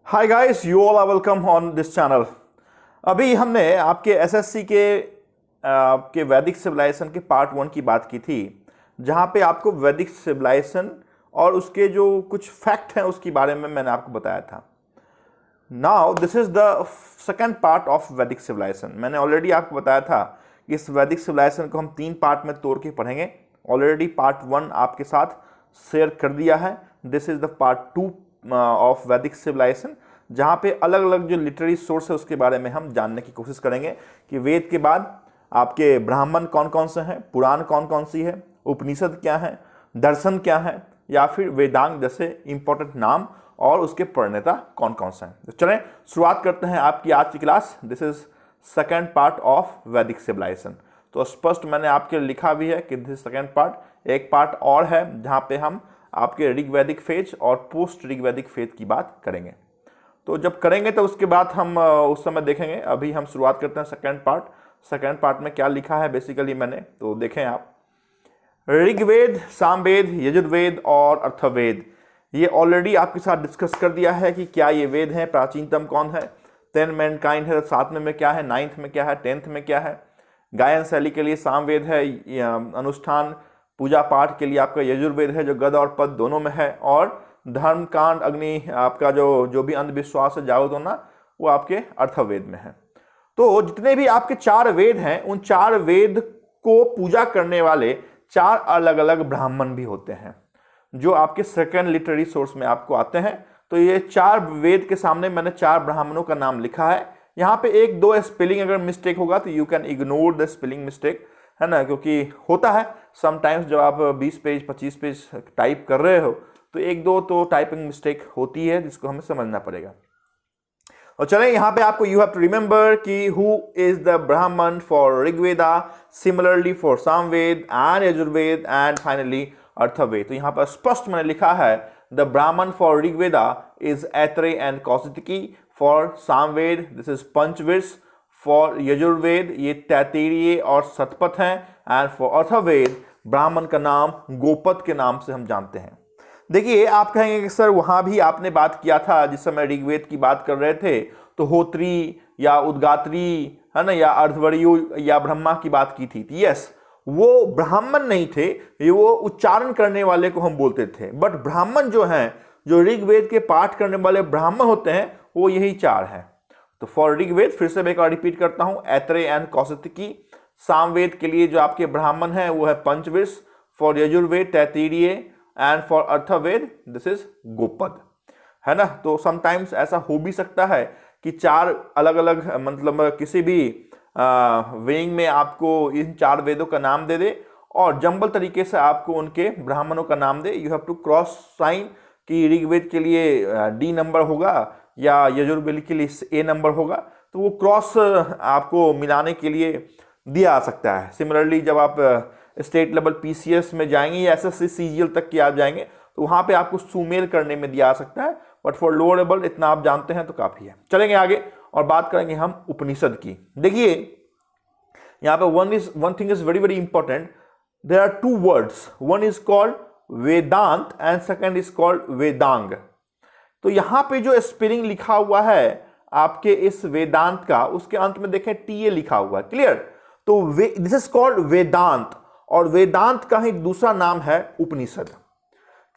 Hi guys, you all are welcome on this channel. अभी हमने आपके एसएससी के आपके वैदिक सिविलाइजेशन के पार्ट 1 की बात की थी, जहाँ पे आपको वैदिक सिविलाइजेशन और उसके जो कुछ फैक्ट हैं उसके बारे में मैंने आपको बताया था। Now this is the second part of वैदिक सिविलाइजेशन। मैंने ऑलरेडी आपको बताया था कि इस वैदिक सिविलाइजेशन को हम 3 पार्ट में तोड़ के पढ़ेंगे। ऑलरेडी पार्ट 1 आपके साथ शेयर कर दिया है। This is the part 2 of वैदिक सिविलाइजेशन, जहाँ पे अलग अलग जो लिटरेरी सोर्स है उसके बारे में हम जानने की कोशिश करेंगे कि वेद के बाद आपके ब्राह्मण कौन कौन से हैं, पुराण कौन कौन सी है, उपनिषद क्या है, दर्शन क्या है, या फिर वेदांग जैसे इंपॉर्टेंट नाम और उसके प्रणेता कौन कौन से हैं। तो चलें शुरुआत करते हैं आपकी आज की class. This is second part of वैदिक सिविलाइजेशन। तो स्पष्ट मैंने आपके लिए लिखा भी है कि दिस सेकेंड पार्ट। एक पार्ट और है जहाँ पे हम आपके ऋग्वैदिक फेज और पोस्ट ऋग्वैदिक फेज की बात करेंगे। तो जब करेंगे तो उसके बाद हम उस समय देखेंगे। अभी हम शुरुआत करते हैं सेकेंड पार्ट। सेकेंड पार्ट में क्या लिखा है बेसिकली मैंने, तो देखें आप। ऋग्वेद, सामवेद, यजुर्वेद और अथर्ववेद, ये ऑलरेडी आपके साथ डिस्कस कर दिया है कि क्या ये वेद हैं, प्राचीनतम कौन है, 10 मैनकाइंड है, 7वें में क्या है, 9th में क्या है, 10th में क्या है। गायन शैली के लिए सामवेद है, अनुष्ठान पूजा पाठ के लिए आपका यजुर्वेद है जो गद और पद दोनों में है, और धर्म कांड अग्नि आपका जो भी अंधविश्वास है जागृत होना वो आपके अथर्ववेद में है। तो जितने भी आपके 4 वेद हैं उन 4 वेद को पूजा करने वाले 4 अलग अलग ब्राह्मण भी होते हैं जो आपके सेकेंड लिटरेरी सोर्स में आपको आते हैं। तो ये 4 वेद के सामने मैंने 4 ब्राह्मणों का नाम लिखा है। यहाँ पे 1-2 स्पेलिंग अगर मिस्टेक होगा तो you can ignore the spelling mistake, है ना, क्योंकि होता है समटाइम्स जब आप 20 पेज 25 पेज टाइप कर रहे हो तो 1-2 तो टाइपिंग मिस्टेक होती है जिसको हमें समझना पड़ेगा। और चलें यहाँ पे आपको यू हैव टू रिमेंबर कि who is the Brahmana for Rigveda, similarly for Samaveda and Yajurveda and finally Atharvaveda. तो यहाँ पर स्पष्ट मैंने लिखा है the Brahmana for Rigveda is Aitareya and Kaushitaki, for Samaveda this is Panchavimsha, for Yajurveda ये तैत्तिरीय और शतपथ हैं, एंड फॉर अथर्ववेद ब्राह्मण का नाम गोपद के नाम से हम जानते हैं। देखिए आप कहेंगे कि सर वहां भी आपने बात किया था जिस समय ऋग्वेद की बात कर रहे थे तो होत्री या उद्गात्री, है ना, या अर्धवर्यु या ब्रह्मा की बात की थी। यस, वो ब्राह्मण नहीं थे, ये वो उच्चारण करने वाले को हम बोलते थे। बट ब्राह्मण जो हैं, जो ऋग्वेद के पाठ करने वाले ब्राह्मण होते हैं वो यही 4 हैं। तो फॉर ऋग्वेद फिर से मैं एक बार रिपीट करता हूं, ऐत्रेय एंड कौशिकी। सामवेद के लिए जो आपके ब्राह्मण हैं वो है Panchavimsha, for Yajurveda Taittiriya and for Atharvaveda this is Gopatha, है ना। तो समटाइम्स ऐसा हो भी सकता है कि 4 अलग अलग मतलब किसी भी वेइंग में आपको इन 4 वेदों का नाम दे दे और जंबल तरीके से आपको उनके ब्राह्मणों का नाम दे। You have to cross sign कि ऋग्वेद के लिए डी नंबर होगा या यजुर्वेद के लिए ए नंबर होगा, तो वो क्रॉस आपको मिलाने के लिए दिया जा सकता है। सिमिलरली जब आप स्टेट लेवल पीसीएस में जाएंगे या एसएससी सीजीएल तक की आप जाएंगे तो वहां पे आपको सुमेल करने में दिया जा सकता है। बट फॉर लोअर लेवल इतना आप जानते हैं तो काफी है। चलेंगे आगे और बात करेंगे हम उपनिषद की। देखिए यहाँ पे one thing is very very important. There are 2 words, one is called Vedanta and second is called Vedanga. तो यहां पे जो स्पेलिंग लिखा हुआ है आपके इस वेदांत का, उसके अंत में देखें टीए लिखा हुआ है, क्लियर। तो दिस इज कॉल्ड वेदांत, और वेदांत का ही दूसरा नाम है उपनिषद,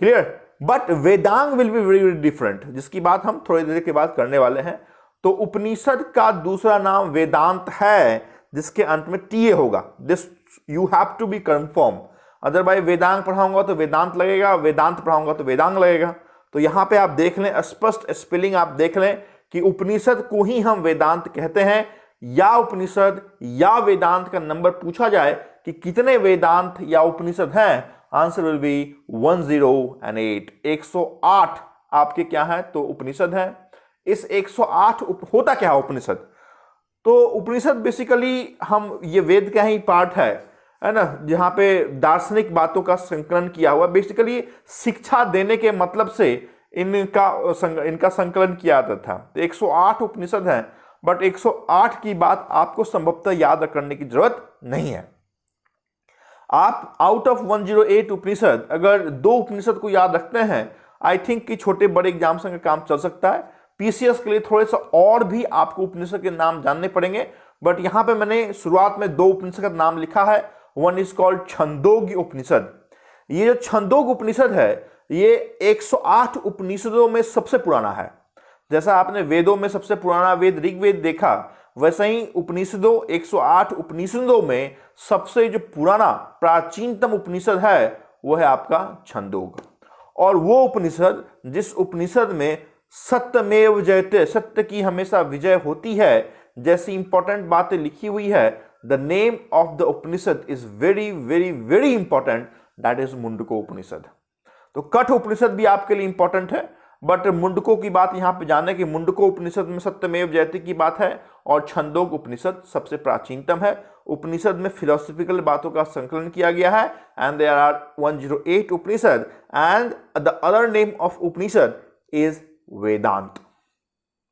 clear. But Vedang will be very very different, जिसकी बात हम थोड़ी देर के बाद करने वाले हैं। तो उपनिषद का दूसरा नाम वेदांत है जिसके अंत में टीए होगा। This you have to be confirm, otherwise Vedanga पढ़ाऊंगा तो वेदांत लगेगा, वेदांत पढ़ाऊंगा तो वेदांग लगेगा। तो यहां पे आप देख लें, स्पष्ट स्पेलिंग आप देख लें कि उपनिषद को ही हम वेदांत कहते हैं, या उपनिषद या वेदांत का नंबर पूछा जाए कि कितने वेदांत या उपनिषद हैं, आंसर विल बी 108। 108 आपके क्या है तो उपनिषद है। इस 108 होता क्या है उपनिषद? तो उपनिषद बेसिकली हम ये वेद का ही पार्ट है ना, जहां पे दार्शनिक बातों का संकलन किया हुआ। बेसिकली शिक्षा देने के मतलब से इनका संकलन किया जाता था। तो 108 उपनिषद हैं, बट 108 की बात आपको संभवतः याद करने की जरूरत नहीं है। आप आउट ऑफ 108 उपनिषद अगर 2 उपनिषद को याद रखते हैं, आई थिंक कि छोटे बड़े एग्जाम्स का काम चल सकता है। पीसीएस के लिए थोड़े से और भी आपको उपनिषद के नाम जानने पड़ेंगे, बट यहां पे मैंने शुरुआत में 2 उपनिषद का नाम लिखा है। वन इज कॉल्ड छंदोग्य उपनिषद। ये जो छंदोग्य उपनिषद है ये 108 उपनिषदों में सबसे पुराना है। जैसा आपने वेदों में सबसे पुराना वेद ऋग्वेद देखा, वैसे ही उपनिषदों 108 उपनिषदों में सबसे जो पुराना प्राचीनतम उपनिषद है वो है आपका छंदोग्य। और वो उपनिषद जिस उपनिषद में सत्यमेव जयते, सत्य की हमेशा विजय होती है, जैसी इंपॉर्टेंट बातें लिखी हुई है। The name of the Upanishad is very very very important, that is Mundaka Upanishad. तो कठ उपनिषद भी आपके लिए इंपॉर्टेंट है, बट मुंडको की बात यहां पे जाने कि मुंडको उपनिषद में सत्यमेव जयते की बात है और छंदोग्य उपनिषद सबसे प्राचीनतम है। उपनिषद में फिलोसॉफिकल बातों का संकलन किया गया है and there are 108 Upanishad and the other name of Upanishad is Vedanta.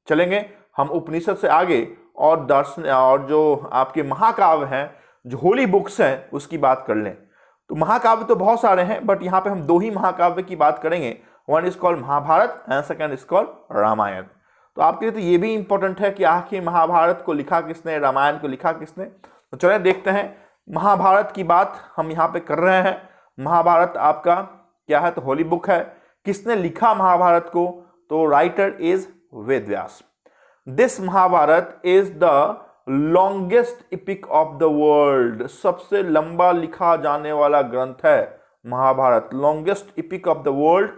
चलेंगे हम उपनिषद से आगे और दर्शन और जो आपके महाकाव्य हैं, जो होली बुक्स हैं, उसकी बात कर लें। तो महाकाव्य तो बहुत सारे हैं, बट यहां पे हम 2 ही महाकाव्य की बात करेंगे। One is called Mahabharata and second is called Ramayana. तो आपके लिए तो ये भी इंपॉर्टेंट है कि आखिर महाभारत को लिखा किसने, रामायण को लिखा किसने। तो चलिए देखते हैं, महाभारत की बात हम यहाँ पे कर रहे हैं। महाभारत आपका क्या है, तो होली बुक है। किसने लिखा महाभारत को, तो writer is Ved Vyas. This Mahabharata is the longest epic of the world. सबसे लंबा लिखा जाने वाला ग्रंथ है Mahabharata, longest epic of the world.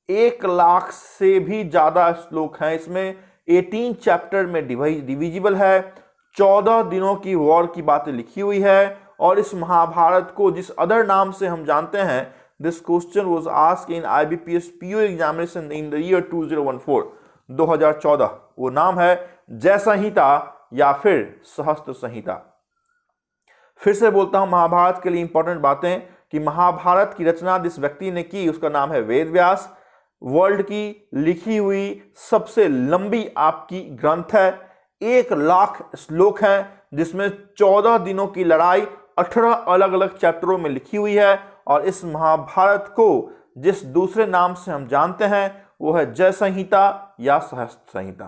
1 lakh से भी ज्यादा श्लोक हैं इसमें, 18 चैप्टर में डिविजिबल है, 14 दिनों की वॉर की बातें लिखी हुई है। और इस महाभारत को जिस अदर नाम से हम जानते हैं, this question was asked in IBPS PO examination in the year 2014। वो नाम है जय संहिता या फिर सहस्त्र संहिता। फिर से बोलता हूं, महाभारत के लिए इंपॉर्टेंट बातें कि महाभारत की रचना जिस व्यक्ति ने की उसका नाम है वेद व्यास। वर्ल्ड की लिखी हुई सबसे लंबी आपकी ग्रंथ है, 1 लाख श्लोक हैं, जिसमें 14 दिनों की लड़ाई 18 अलग अलग चैप्टरों में लिखी हुई है। और इस महाभारत को जिस दूसरे नाम से हम जानते हैं वो है जय संहिता या सहस्त्र संहिता,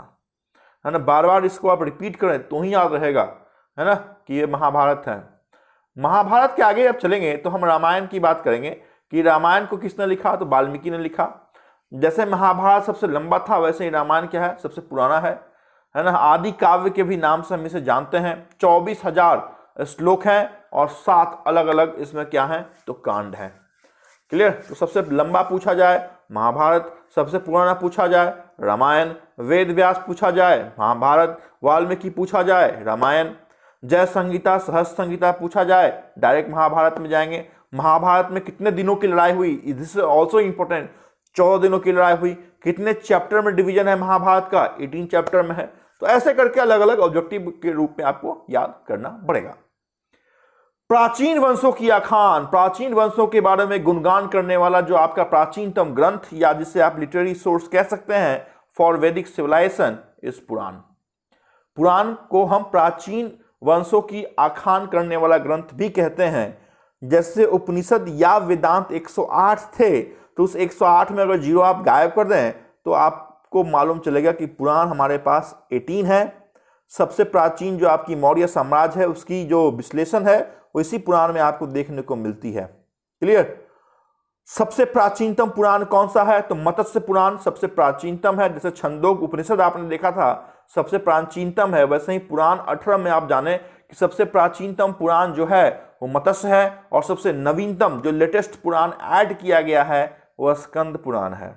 है ना। बार बार इसको आप रिपीट करें तो ही याद रहेगा, है ना, कि ये महाभारत है। महाभारत के आगे अब चलेंगे तो हम रामायण की बात करेंगे कि रामायण को किसने लिखा, तो वाल्मीकि ने लिखा। जैसे महाभारत सबसे लंबा था, वैसे ही रामायण क्या है, सबसे पुराना है ना। आदि काव्य के भी नाम से हम इसे जानते हैं। 24,000 श्लोक हैं और 7 अलग अलग इसमें क्या है, तो कांड है। क्लियर। तो सबसे लंबा पूछा जाए महाभारत, सबसे पुराना पूछा जाए रामायण, वेद व्यास पूछा जाए महाभारत, वाल्मीकि पूछा जाए रामायण, जय संहिता सहस्त्र संहिता पूछा जाए डायरेक्ट महाभारत में जाएंगे। महाभारत में कितने दिनों की लड़ाई हुई, दिस इज ऑल्सो इंपॉर्टेंट। 14 दिनों की लड़ाई हुई। कितने चैप्टर में डिवीजन है महाभारत का, 18 चैप्टर में है। तो ऐसे करके अलग अलग ऑब्जेक्टिव के रूप में आपको याद करना पड़ेगा। प्राचीन वंशों की आखान, प्राचीन वंशों के बारे में गुणगान करने वाला जो आपका प्राचीनतम ग्रंथ या जिसे आप लिटरेरी सोर्स कह सकते हैं फॉर वैदिक सिविलाइजेशन इज पुराण। पुराण को हम प्राचीन वंशों की आखान करने वाला ग्रंथ भी कहते हैं। जैसे उपनिषद या वेदांत 108 थे, तो उस 108 में अगर 0 आप गायब कर दें तो आपको मालूम चलेगा कि पुराण हमारे पास 18 है। सबसे प्राचीन जो आपकी मौर्य साम्राज्य है उसकी जो विश्लेषण है वो इसी पुराण में आपको देखने को मिलती है। क्लियर। सबसे प्राचीनतम पुराण कौन सा है, तो मत्स्य पुराण सबसे प्राचीनतम है। जैसे छंदोग्य उपनिषद आपने देखा था सबसे प्राचीनतम है, वैसे ही पुराण 18 में आप जाने कि सबसे प्राचीनतम पुराण जो है वो मत्स्य है और सबसे नवीनतम जो लेटेस्ट पुराण ऐड किया गया है वह स्कंद पुराण है।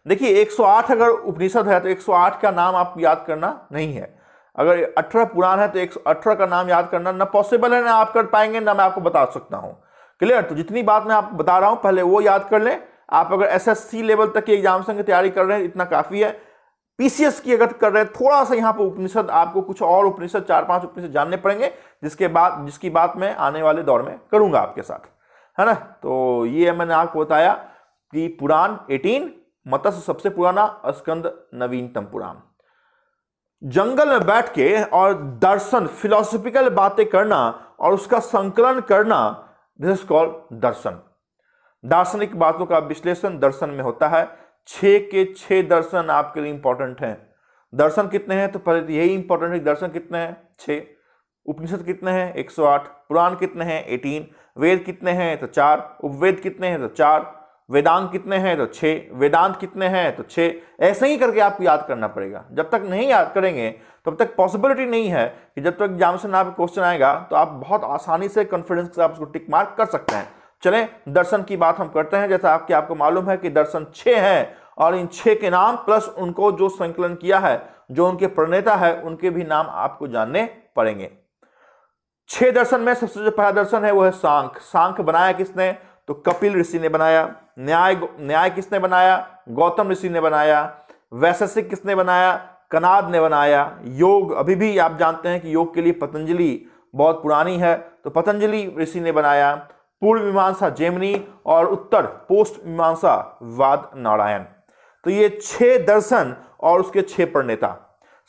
देखिए 108 अगर उपनिषद है तो 108 का नाम आप याद करना नहीं है। अगर 18 पुराण है तो 118 का नाम याद करना ना पॉसिबल है, ना आप कर पाएंगे, ना मैं आपको बता सकता हूं। क्लियर। तो जितनी बात मैं आपको बता रहा हूं पहले वो याद कर लें। आप अगर SSC लेवल तक के एग्जामिनेशन की तैयारी कर रहे हैं इतना काफी है। PCS की अगर कर रहे हैं थोड़ा सा यहाँ पर उपनिषद आपको कुछ और उपनिषद 4-5 उपनिषद जानने पड़ेंगे, जिसकी बात मैं आने वाले दौर में करूंगा आपके साथ, है ना। तो ये मैंने आपको बताया कि पुराण 18, मत्स्य सबसे पुराना, स्कंद नवीनतम पुराण। जंगल में बैठ के और दर्शन फिलोसॉफिकल बातें करना और उसका संकलन करना, दिस इज कॉल्ड दर्शन। दार्शनिक बातों का विश्लेषण दर्शन में होता है। 6 के 6 दर्शन आपके लिए इंपॉर्टेंट हैं। दर्शन कितने हैं तो पहले तो यही इंपॉर्टेंट है, दर्शन कितने हैं 6, उपनिषद कितने हैं 108, पुराण कितने हैं 18, वेद कितने हैं तो 4, उपवेद कितने हैं तो 4, वेदांग कितने हैं तो 6, वेदांत कितने हैं तो 6। ऐसे ही करके आपको याद करना पड़ेगा। जब तक नहीं याद करेंगे तब तक पॉसिबिलिटी नहीं है कि जब तक एग्जाम से ना क्वेश्चन आएगा तो आप बहुत आसानी से कॉन्फिडेंस के साथ उसको टिक मार्क कर सकते हैं। चलें दर्शन की बात हम करते हैं। जैसा आपको मालूम है कि दर्शन 6 हैं और इन 6 के नाम प्लस उनको जो संकलन किया है, जो उनके प्रणेता है, उनके भी नाम आपको जानने पड़ेंगे। 6 दर्शन में सबसे जो पहला दर्शन है वो है सांख्य। सांख्य बनाया किसने तो कपिल ऋषि ने बनाया। न्याय किसने बनाया गौतम ऋषि ने बनाया। वैशेषिक किसने बनाया कनाद ने बनाया। योग अभी भी आप जानते हैं कि योग के लिए पतंजलि बहुत पुरानी है, तो पतंजलि ऋषि ने बनाया। पूर्व मीमांसा जैमिनी और उत्तर पोस्ट मीमांसा वाद नारायण। तो ये 6 दर्शन और उसके 6 प्रणेता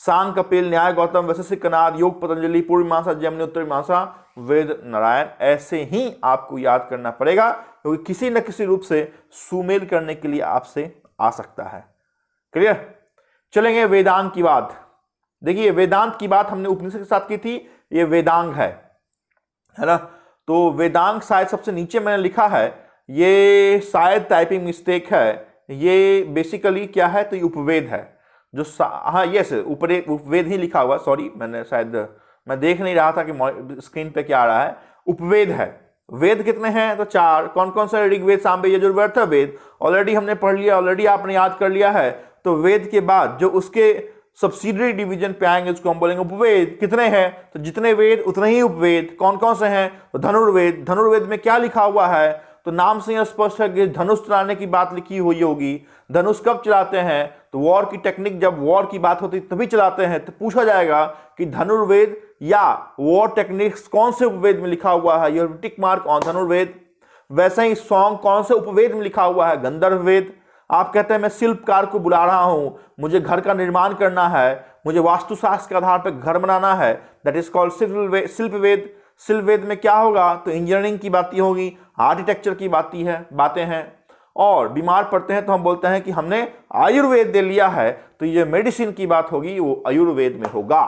सांख्य कपिल न्याय गौतम वैशेषिक कनाद योग पतंजलि पूर्व मीमांसा जैमिनी उत्तर मीमांसा वेद नारायण। ऐसे ही आपको याद करना पड़ेगा क्योंकि किसी न किसी रूप से सुमेल करने के लिए आपसे आ सकता है। क्लियर। चलेंगे वेदांत की बात। देखिए वेदांत की बात हमने उपनिषद के साथ की थी, ये वेदांग है ना। तो वेदांग शायद सबसे नीचे मैंने लिखा है, ये शायद टाइपिंग मिस्टेक है। ये बेसिकली क्या है तो ये उपवेद है जो हाँ यस उपवेद ही लिखा हुआ, सॉरी मैंने शायद मैं देख नहीं रहा था कि स्क्रीन पे क्या आ रहा है। उपवेद है। वेद कितने हैं तो 4। कौन कौन सा ऋग्वेद सामवेद यजुर्वेद अथर्ववेद ऑलरेडी हमने पढ़ लिया, ऑलरेडी आपने याद कर लिया है। तो वेद के बाद जो उसके सब्सिडरी डिवीजन पे आएंगे उसको हम बोलेंगे उपवेद। कितने हैं तो जितने वेद उतने ही उपवेद। कौन कौन से हैं तो धनुर्वेद। धनुर्वेद में क्या लिखा हुआ है तो नाम से यह स्पष्ट है कि धनुष चलाने की बात लिखी हुई होगी। धनुष कब चलाते हैं तो वॉर की टेक्निक, जब वॉर की बात होती तभी चलाते हैं। तो पूछा जाएगा कि धनुर्वेद या वॉर टेक्निक्स कौन से उपवेद में लिखा हुआ है, यह टिक मार्क ऑन धनुर्वेद। वैसे ही सॉन्ग कौन से उपवेद में लिखा हुआ है गंधर्व वेद। आप कहते हैं मैं शिल्पकार को बुला रहा हूं, मुझे घर का निर्माण करना है, मुझे वास्तुशास्त्र के आधार पर घर बनाना है, दैट इज कॉल्ड शिल्प वेद। शिल्प वेद में क्या होगा तो इंजीनियरिंग की बातें होगी, आर्किटेक्चर की बातें हैं। और बीमार पड़ते हैं तो हम बोलते हैं कि हमने आयुर्वेद दे लिया है, तो ये मेडिसिन की बात होगी वो आयुर्वेद में होगा।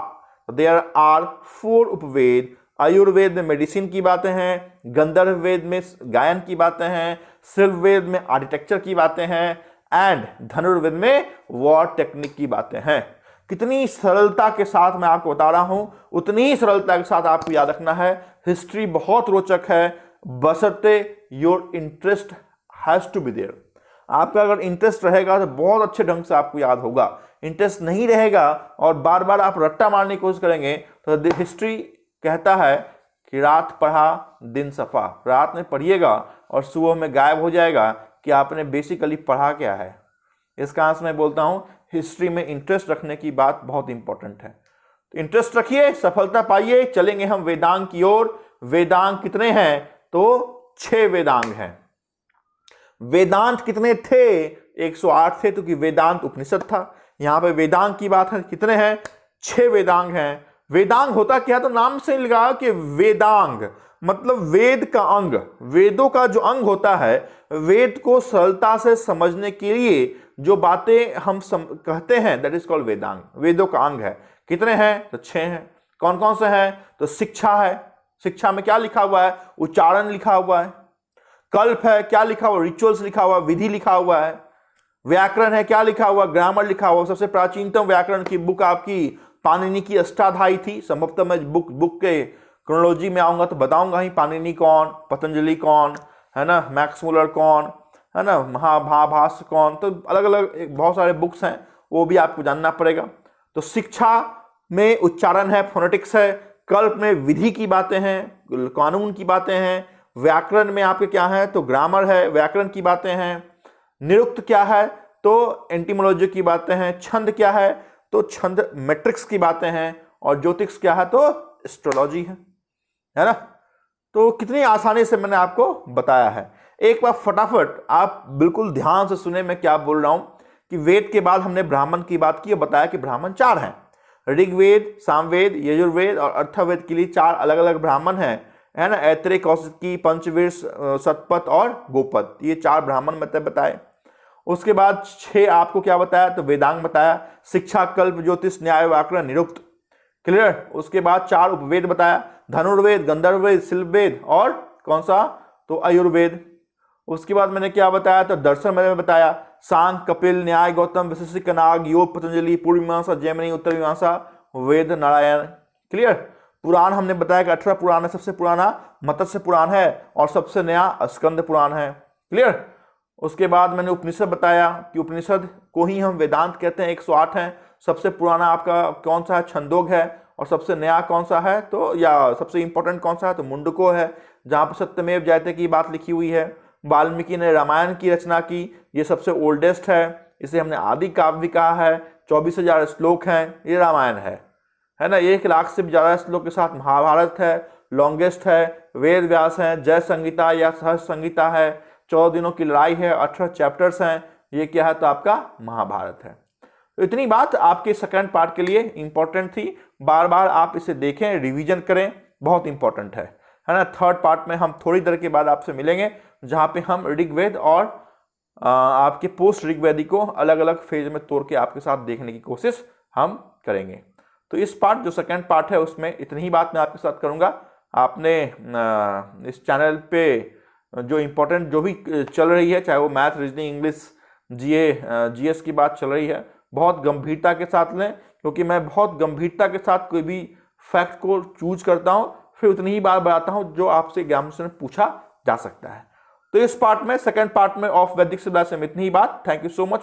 तो देयर आर 4 उपवेद। आयुर्वेद में मेडिसिन की बातें हैं, गंधर्व वेद में गायन की बातें हैं, शिल्प वेद में आर्किटेक्चर की बातें हैं एंड धनुर्वेद में वॉर टेक्निक की बातें हैं। कितनी सरलता के साथ मैं आपको बता रहा हूं, उतनी ही सरलता के साथ आपको याद रखना है। हिस्ट्री बहुत रोचक है, बशर्ते your interest has to be there. आपका अगर इंटरेस्ट रहेगा तो बहुत अच्छे ढंग से आपको याद होगा। इंटरेस्ट नहीं रहेगा और बार बार आप रट्टा मारने की कोशिश करेंगे तो हिस्ट्री कहता है कि रात पढ़ा दिन सफा। रात में पढ़िएगा और सुबह में गायब हो जाएगा कि आपने बेसिकली पढ़ा क्या है। इस कारण से मैं बोलता हूं हिस्ट्री में इंटरेस्ट रखने की बात बहुत इंपॉर्टेंट है। तो इंटरेस्ट रखिए, सफलता पाइए। चलेंगे हम वेदांग की ओर। वेदांग कितने हैं तो 6 वेदांग हैं। वेदांत कितने थे 108 थे, तो कि वेदांत उपनिषद था। यहां पे वेदांग की बात है, कितने हैं 6 वेदांग हैं। वेदांग होता क्या तो नाम से लगा कि वेदांग मतलब वेद का अंग। वेदों का जो अंग होता है, वेद को सरलता से समझने के लिए जो बातें हम कहते हैं दैट इज कॉल्ड वेदांग। वेदों का अंग है। कितने हैं तो 6 हैं। कौन कौन से हैं तो शिक्षा है। शिक्षा में क्या लिखा हुआ है उच्चारण लिखा हुआ है। कल्प है, क्या लिखा हुआ रिचुअल्स लिखा हुआ, विधि लिखा हुआ है। व्याकरण है, क्या लिखा हुआ ग्रामर लिखा हुआ। सबसे प्राचीनतम व्याकरण की बुक आपकी पाणिनि की अष्टाध्यायी थी। संभवतः मैं बुक के क्रोनोलॉजी में आऊंगा तो बताऊंगा ही पाणिनि कौन, पतंजलि कौन है ना, मैक्स मुलर कौन है ना, महाभाष्य कौन। तो अलग अलग बहुत सारे बुक्स हैं, वो भी आपको जानना पड़ेगा। तो शिक्षा में उच्चारण है, फोनेटिक्स है। कल्प में विधि की बातें हैं, कानून की बातें हैं। व्याकरण में आपके क्या है तो ग्रामर है, व्याकरण की बातें हैं। निरुक्त क्या है तो एंटिमोलॉजी की बातें हैं। छंद क्या है तो छंद मैट्रिक्स की बातें हैं। और ज्योतिष क्या है तो एस्ट्रोलॉजी है ना। तो कितनी आसानी से मैंने आपको बताया है। एक बार फटाफट आप बिल्कुल ध्यान से सुने मैं क्या बोल रहा हूं कि वेद के बाद हमने ब्राह्मण की बात की और बताया कि ब्राह्मण 4 हैं। ऋग्वेद, सामवेद, यजुर्वेद और अथर्ववेद के लिए 4 अलग अलग ब्राह्मण हैं, है ना। ऐत्रेय, कौशिकी, पंचवीर, शतपथ और गोपद, ये 4 ब्राह्मण मतलब बताए। उसके बाद 6 आपको क्या बताया, तो वेदांग बताया, शिक्षा, कल्प, ज्योतिष, न्याय, व्याकरण, निरुक्त। क्लियर। उसके बाद 4 उपवेद बताया, धनुर्वेद, गंधर्ववेद, शिल्पवेद और कौन सा, तो आयुर्वेद। उसके बाद मैंने क्या बताया, तो दर्शन मैंने बताया, सांग, कपिल, न्याय, गौतम, वशिष्ठ, कनाग, योग, पतंजलि, पूर्व मीमांसा, जैमिनी, उत्तर मीमांसा, वेद, नारायण। क्लियर। पुराण हमने बताया कि 18 पुराण है, सबसे पुराना मत्स्य पुराण है और सबसे नया स्कंद पुराण है। क्लियर। उसके बाद मैंने उपनिषद बताया कि उपनिषद को ही हम वेदांत कहते हैं, 108 हैं। सबसे पुराना आपका कौन सा है, छंदोग है, और सबसे नया कौन सा है, तो या सबसे इंपॉर्टेंट कौन सा है, तो मुंडको है, जहां पर सत्यमेव जयते की बात लिखी हुई है। वाल्मीकि ने रामायण की रचना की, ये सबसे ओल्डेस्ट है, इसे हमने आदि काव्य कहा है, 24,000 श्लोक हैं, ये रामायण है ना। 1 लाख से भी ज्यादा श्लोक के साथ महाभारत है, लॉन्गेस्ट है। वेद व्यास है, जय संगीता या सहज संगीता है, 14 दिनों की लड़ाई है, 18 चैप्टर्स हैं, ये क्या है, तो आपका महाभारत है। तो इतनी बात आपके सेकंड पार्ट के लिए इंपॉर्टेंट थी, बार बार आप इसे देखें, रिवीजन करें, बहुत इंपॉर्टेंट है ना। थर्ड पार्ट में हम थोड़ी देर के बाद आपसे मिलेंगे, जहां पे हम ऋग्वेद और आपके पोस्ट ऋग्वेदी को अलग अलग फेज में तोड़ के आपके साथ देखने की कोशिश हम करेंगे। तो इस पार्ट जो सेकंड पार्ट है उसमें इतनी ही बात मैं आपके साथ करूंगा। आपने इस चैनल पे जो इंपॉर्टेंट जो भी चल रही है, चाहे वो मैथ, रीजनिंग, इंग्लिश, जीएस की बात चल रही है, बहुत गंभीरता के साथ लें, क्योंकि मैं बहुत गंभीरता के साथ कोई भी फैक्ट को चूज करता हूं, फिर उतनी ही बार बताता हूं जो आपसे एग्जामिनेशन में पूछा जा सकता है। तो इस पार्ट में, सेकंड पार्ट में ऑफ वैदिक सिविलाइजेशन में इतनी ही बात। Thank you so much.